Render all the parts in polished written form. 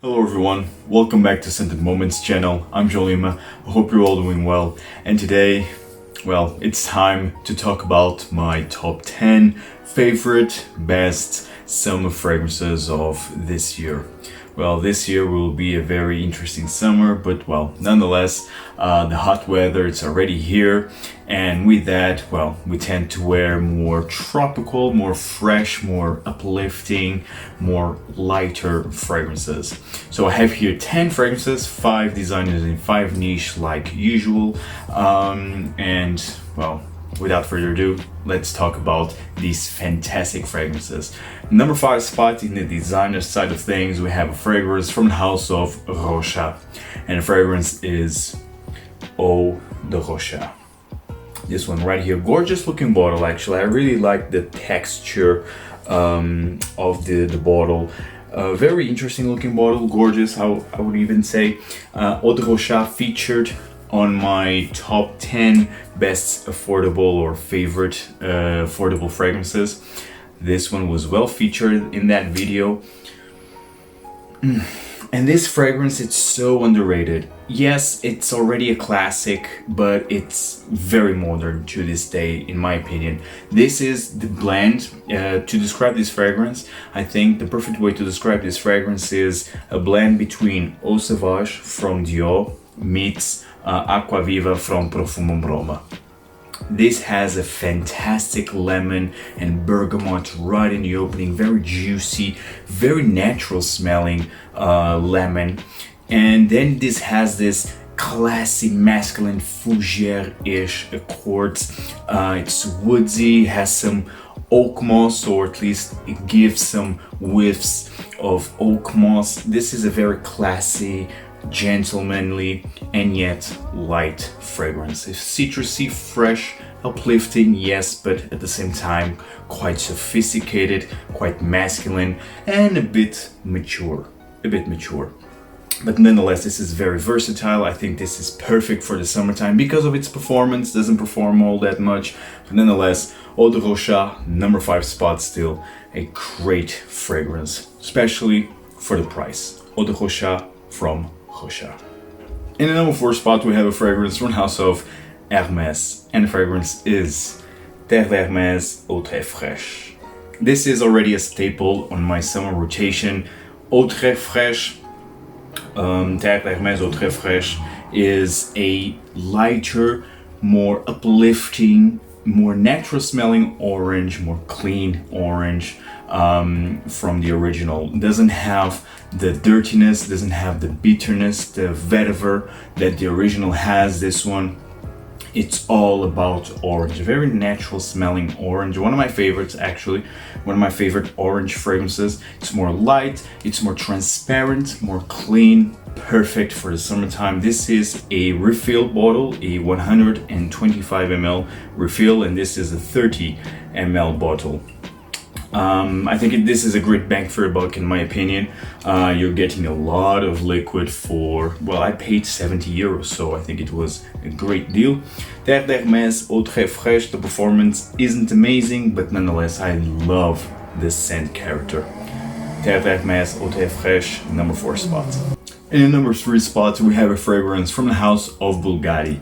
Hello everyone, welcome back to Scented Moments channel. I'm Jolima, I hope you're all doing well. And today, well, it's time to talk about my top 10 favorite, best summer fragrances of this year. Well, this year will be a very interesting summer, but well, nonetheless, the hot weather, it's already here. And with that, well, we tend to wear more tropical, more fresh, more uplifting, more lighter fragrances. So I have here 10 fragrances, 5 designers in 5 niche like usual. And well, without further ado, let's talk about these fantastic fragrances. Number 5 spot in the designer side of things, we have a fragrance from the house of Rochas. And the fragrance is Eau de Rochas. This one right here, gorgeous looking bottle actually. I really like the texture of the bottle. Very interesting looking bottle, gorgeous, I would even say. Eau de Rochas featured on my top 10 best affordable or favorite affordable fragrances. This one was well featured in that video. And this fragrance, it's so underrated. Yes, it's already a classic, but it's very modern to this day, in my opinion. This is the blend. To describe this fragrance, I think the perfect way to describe this fragrance is a blend between Eau Sauvage from Dior meets Acqua Viva from Profumum Roma. This has a fantastic lemon and bergamot right in the opening, very juicy, very natural smelling lemon. And then this has this classy masculine fougere-ish accords. It's woodsy, has some oak moss, or at least it gives some whiffs of oak moss. This is a very classy, gentlemanly, and yet light fragrance. It's citrusy, fresh, uplifting, yes, but at the same time quite sophisticated, quite masculine, and a bit mature. But nonetheless, this is very versatile. I think this is perfect for the summertime because of its performance. Doesn't perform all that much, but nonetheless, Eau de Rochas, number 5 spot, still a great fragrance, especially for the price. Eau de Rochas from Rochas. In the number 4 spot, we have a fragrance from the house of Hermès, and the fragrance is Terre d'Hermès Eau de Fraiche. This is already a staple on my summer rotation. Eau de Fraiche, Terre d'Hermès Eau de Fraiche is a lighter, more uplifting, more natural smelling orange, more clean orange from the original. Doesn't have the dirtiness, doesn't have the bitterness, the vetiver that the original has. This one, it's all about orange, very natural smelling orange. One of my favorites, actually, one of my favorite orange fragrances. It's more light, it's more transparent, more clean, perfect for the summertime. This is a refill bottle, a 125 ml refill, and this is a 30 ml bottle. I think this is a great bang for your buck, in my opinion. You're getting a lot of liquid for, well, I paid 70 euros, so I think it was a great deal. Terre d'Hermès Eau de Fraiche, the performance isn't amazing, but nonetheless, I love this scent character. Terre d'Hermès Eau de Fraiche, number 4 spot. In the number 3 spot, we have a fragrance from the house of Bulgari,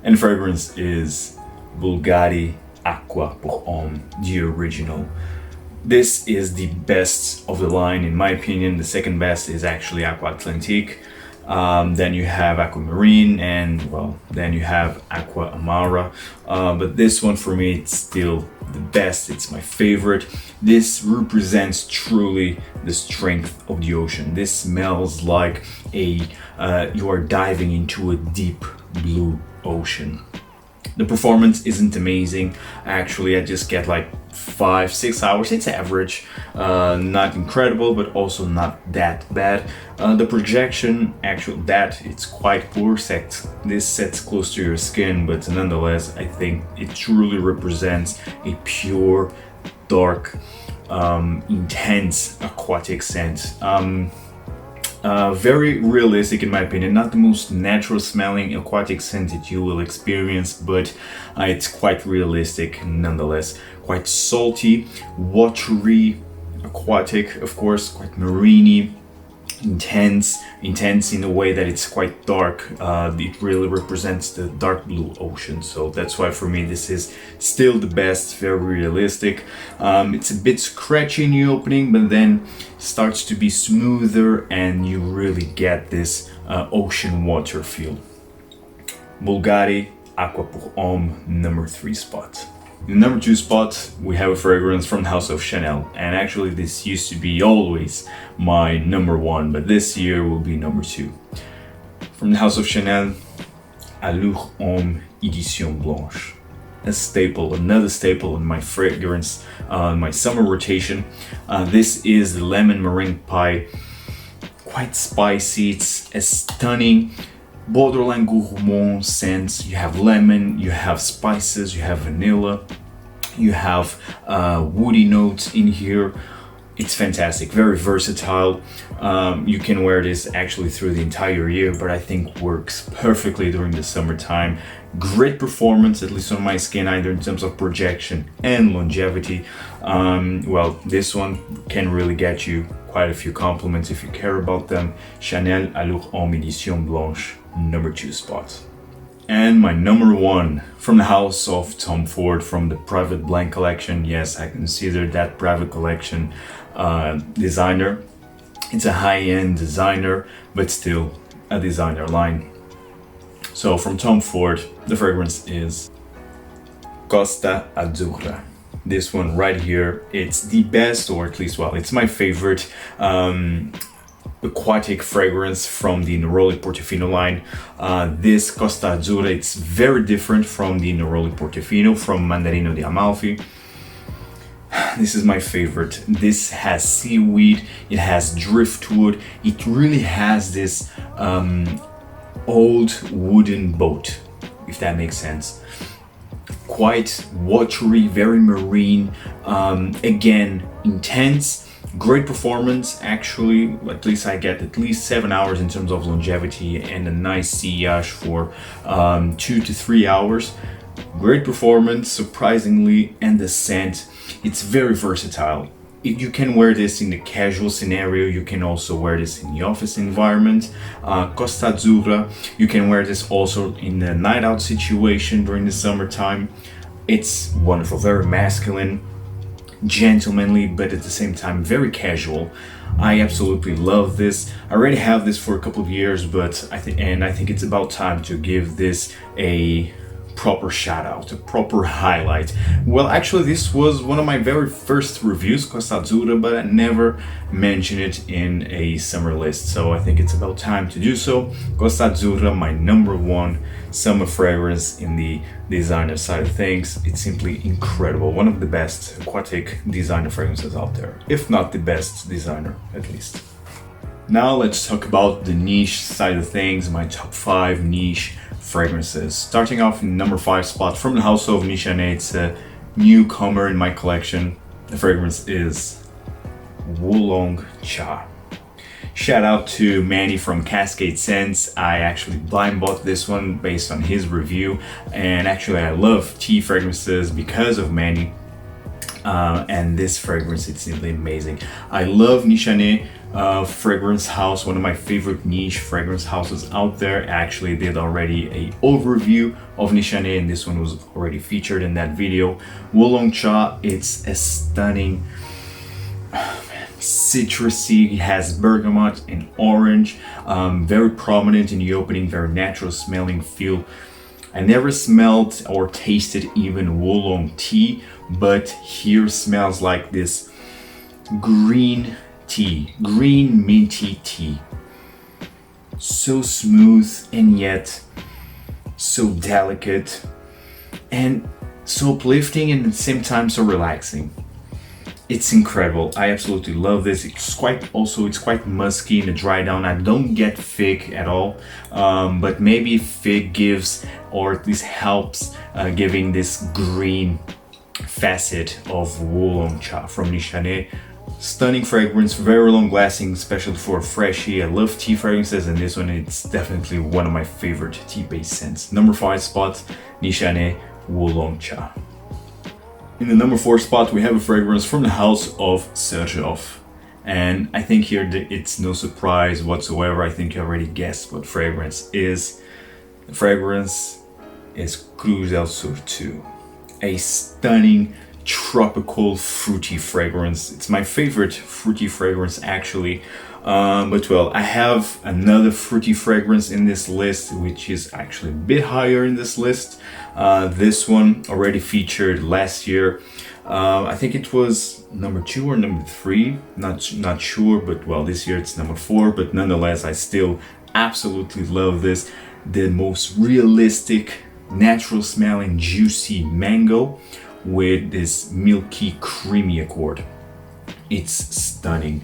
and the fragrance is Bulgari Aqua pour Homme, the original. This is the best of the line, in my opinion. The second best is actually Aqua Atlantique. Then you have Aquamarine, and well, then you have Aqua Amara. But this one for me, it's still the best. It's my favorite. This represents truly the strength of the ocean. This smells like you are diving into a deep blue ocean. The performance isn't amazing. Actually, I just get like 5-6 hours. It's average, not incredible, but also not that bad. The projection, actually, it's quite poor. This sets close to your skin, but nonetheless, I think it truly represents a pure, dark, intense aquatic scent. Very realistic in my opinion, not the most natural smelling aquatic scent that you will experience, but it's quite realistic nonetheless. Quite salty, watery, aquatic, of course, quite marine-y, intense in a way that it's quite dark. It really represents the dark blue ocean, so that's why for me this is still the best. Very realistic. It's a bit scratchy in the opening, but then starts to be smoother and you really get this ocean water feel. Bulgari Aqua pour Homme, number 3 spot. In the number 2 spot, we have a fragrance from the house of Chanel, and actually this used to be always my number 1, but this year will be number 2. From the house of Chanel, Allure Homme Edition Blanche. A staple, another staple in my fragrance, my summer rotation. This is the lemon meringue pie, quite spicy. It's a stunning borderline gourmand scents. You have lemon, you have spices, you have vanilla, you have woody notes in here. It's fantastic, very versatile. You can wear this actually through the entire year, but I think works perfectly during the summertime. Great performance, at least on my skin, either in terms of projection and longevity. Well, this one can really get you quite a few compliments if you care about them. Chanel Allure Homme Edition Blanche, number 2 spot. And my number 1 from the house of Tom Ford, from the Private Blanc collection. Yes, I consider that Private collection designer. It's a high-end designer, but still a designer line. So from Tom Ford, the fragrance is Costa Azul. This one right here, it's the best, or at least, well, it's my favorite aquatic fragrance from the Neroli Portofino line. This Costa Azul, it's very different from the Neroli Portofino, from Mandarino di Amalfi. This is my favorite. This has seaweed, it has driftwood, it really has this old wooden boat, if that makes sense. Quite watery, very marine, again, intense, great performance. Actually, at least I get at least 7 hours in terms of longevity and a nice sillage for 2 to 3 hours. Great performance, surprisingly, and the scent, it's very versatile. If you can wear this in the casual scenario, you can also wear this in the office environment. Costa Azzurra, you can wear this also in a night out situation during the summertime. It's wonderful, very masculine, gentlemanly, but at the same time very casual. I absolutely love this. I already have this for a couple of years, but I think it's about time to give this a proper shout out, a proper highlight. Well, actually this was one of my very first reviews, Costa Azul, but I never mentioned it in a summer list, so I think it's about time to do so. Costa Azul, my number 1 summer fragrance in the designer side of things. It's simply incredible, one of the best aquatic designer fragrances out there, if not the best designer at least. Now let's talk about the niche side of things, my top 5 niche fragrances. Starting off in number 5 spot from the house of Nishane. It's a newcomer in my collection. The fragrance is Wulong Cha. Shout out to Manny from Cascade Scents. I actually blind bought this one based on his review, and actually I love tea fragrances because of Manny. And this fragrance, it's simply amazing. I love Nishane fragrance house, one of my favorite niche fragrance houses out there. I actually did already a overview of Nishane, and this one was already featured in that video. Wulong Cha, it's a stunning citrusy, it has bergamot and orange, very prominent in the opening, very natural smelling feel. I never smelled or tasted even Wulong tea, but here smells like this green tea, green minty tea. So smooth and yet so delicate and so uplifting, and at the same time so relaxing. It's incredible. I absolutely love this. It's quite musky in the dry down. I don't get fig at all, but maybe fig gives, or at least helps, giving this green facet of Wulong Cha from Nishane. Stunning fragrance, very long lasting, especially for Fraiche. I love tea fragrances, and this one, it's definitely one of my favorite tea-based scents. Number 5 spot, Nishane Wulong Cha. In the number 4 spot, we have a fragrance from the house of Xerjoff. And I think here it's no surprise whatsoever. I think you already guessed what fragrance is. The fragrance is Cruz del Sur 2. A stunning tropical fruity fragrance. It's my favorite fruity fragrance actually. But well, I have another fruity fragrance in this list, which is actually a bit higher in this list. This one already featured last year. I think it was number 2 or number 3, not sure, but well, this year it's number 4, but nonetheless, I still absolutely love this. The most realistic, natural smelling, juicy mango with this milky, creamy accord. It's stunning.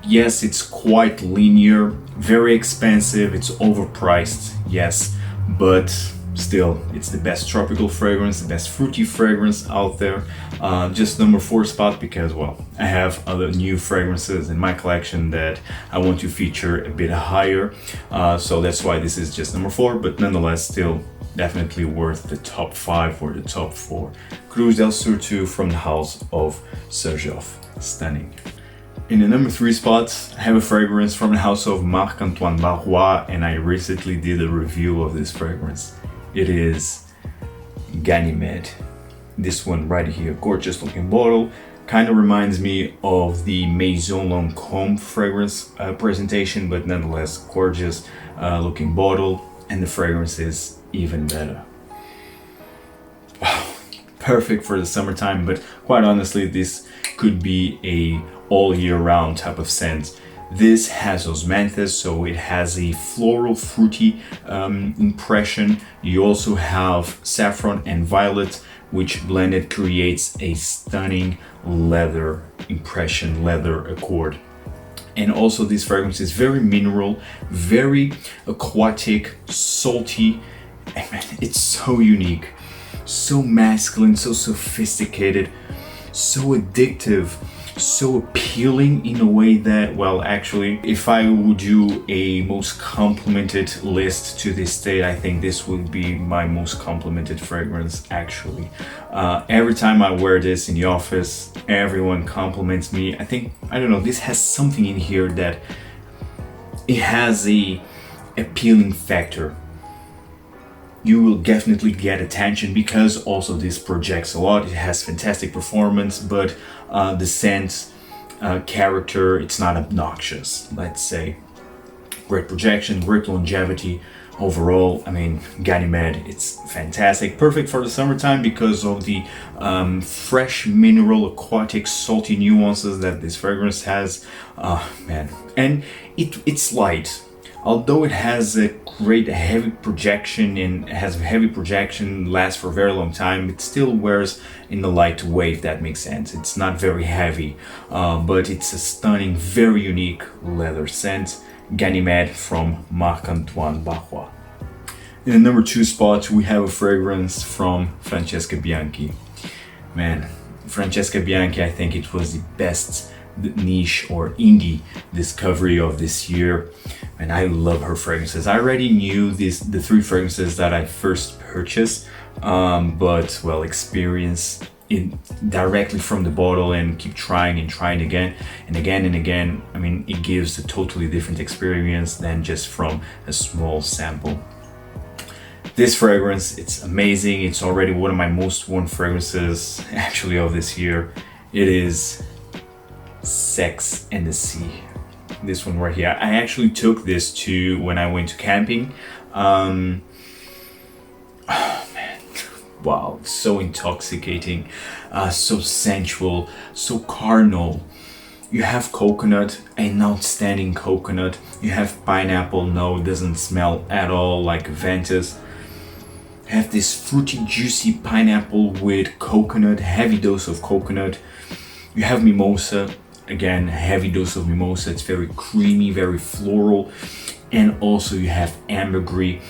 Yes, it's quite linear, very expensive, it's overpriced, yes, but still, it's the best tropical fragrance, the best fruity fragrance out there. Just number 4 spot because, well, I have other new fragrances in my collection that I want to feature a bit higher. So that's why this is just number 4, but nonetheless, still definitely worth the top 5 or the top 4. Cruz del Sur 2 from the house of Xerjoff. Stunning. In the number 3 spot, I have a fragrance from the house of Marc-Antoine Barrois, and I recently did a review of this fragrance. It is Ganymede. This one right here, gorgeous looking bottle. Kind of reminds me of the Maison Lancôme fragrance presentation, but nonetheless gorgeous looking bottle, and the fragrance is even better. Wow, perfect for the summertime, but quite honestly, this could be a all year round type of scent. This has osmanthus, so it has a floral fruity impression. You also have saffron and violet, which blended creates a stunning leather impression, leather accord. And also this fragrance is very mineral, very aquatic, salty. It's so unique, so masculine, so sophisticated, so addictive, so appealing in a way that, well, actually, if I would do a most complimented list to this date, I think this would be my most complimented fragrance actually. Every time I wear this in the office, everyone compliments me. I think, I don't know, this has something in here that it has a appealing factor. You will definitely get attention because also this projects a lot. It has fantastic performance, but the scent character, it's not obnoxious, let's say. Great projection, great longevity. Overall, I mean, Ganymede, it's fantastic. Perfect for the summertime because of the fresh mineral, aquatic, salty nuances that this fragrance has. Man, and it's light. Although it has a great heavy projection and has a heavy projection, lasts for a very long time, it still wears in the lightweight, if that makes sense. It's not very heavy, but it's a stunning, very unique leather scent. Ganymede from Marc-Antoine Barrois. In the number 2 spot, we have a fragrance from Francesca Bianchi. Man, Francesca Bianchi, I think it was the best niche or indie discovery of this year, and I love her fragrances. I already knew the 3 fragrances that I first purchased, but well, experience it directly from the bottle and keep trying and trying again and again and again. I mean, it gives a totally different experience than just from a small sample. This fragrance, it's amazing. It's already one of my most worn fragrances actually of this year. It is Sex and the Sea. This one right here. I actually took this to when I went to camping. Oh man, wow, so intoxicating, so sensual, so carnal. You have coconut, an outstanding coconut. You have pineapple, no, it doesn't smell at all like Ventus. You have this fruity, juicy pineapple with coconut, heavy dose of coconut. You have mimosa. Again, heavy dose of mimosa. It's very creamy, very floral, and also you have ambergris,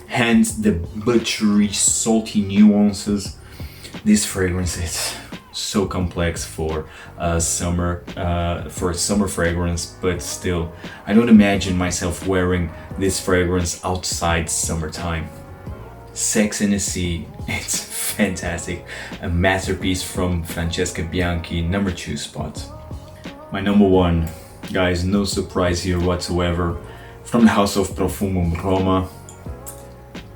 hence the buttery, salty nuances. This fragrance is so complex for a summer fragrance, but still, I don't imagine myself wearing this fragrance outside summertime. Sex in the Sea, it's fantastic. A masterpiece from Francesca Bianchi, number 2 spot. My number one, guys, no surprise here whatsoever, from the house of Profumum Roma,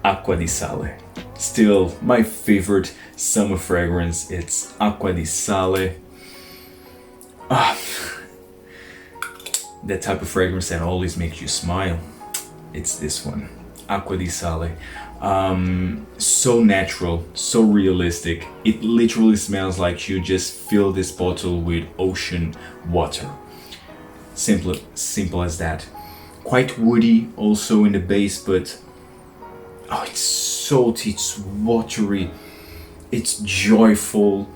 Acqua di Sale. Still my favorite summer fragrance, it's Acqua di Sale. That type of fragrance that always makes you smile, it's this one, Acqua di Sale. So natural, so realistic. It literally smells like you just fill this bottle with ocean water. Simple as that. Quite woody also in the base, but it's salty, it's watery, it's joyful.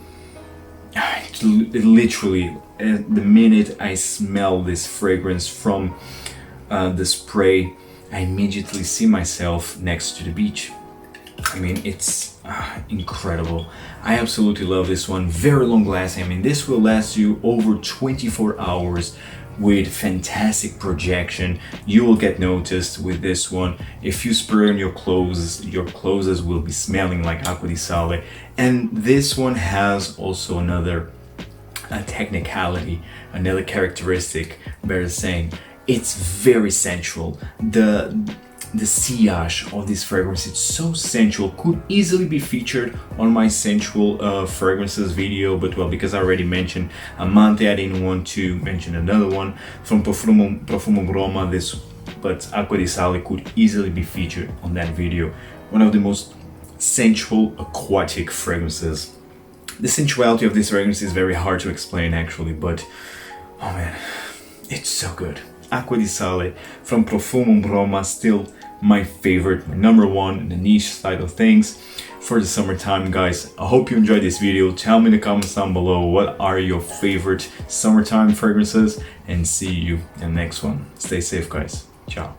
It literally, the minute I smell this fragrance from the spray, I immediately see myself next to the beach. I mean, it's incredible. I absolutely love this one. Very long lasting. I mean, this will last you over 24 hours with fantastic projection. You will get noticed with this one. If you spray on your clothes will be smelling like Acqua di Sale. And this one has also another technicality, another characteristic, better saying. It's very sensual. The sillage of this fragrance, it's so sensual. Could easily be featured on my sensual fragrances video, but well, because I already mentioned Amante, I didn't want to mention another one from Profumum Roma. But Acqua di Sale could easily be featured on that video. One of the most sensual aquatic fragrances. The sensuality of this fragrance is very hard to explain actually, but oh man, it's so good. Acqua di Sale from Profumum Roma, still my favorite, my number one in the niche side of things for the summertime, guys. I hope you enjoyed this video. Tell me in the comments down below what are your favorite summertime fragrances, and see you in the next one. Stay safe, guys. Ciao.